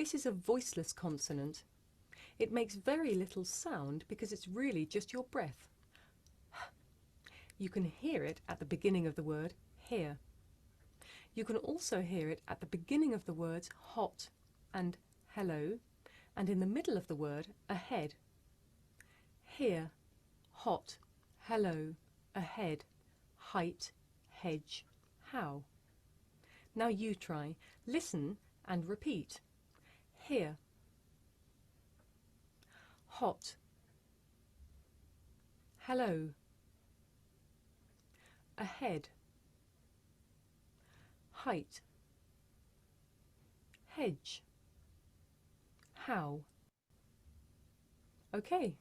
This is a voiceless consonant. It makes very little sound because it's really just your breath. You can hear it at the beginning of the word here. You can also hear it at the beginning of the words hot and hello, and in the middle of the word ahead. Here, hot, hello, ahead, height, hedge, how. Now you try. Listen and repeat. Here, hot, hello, ahead, height, hedge, how. Okay.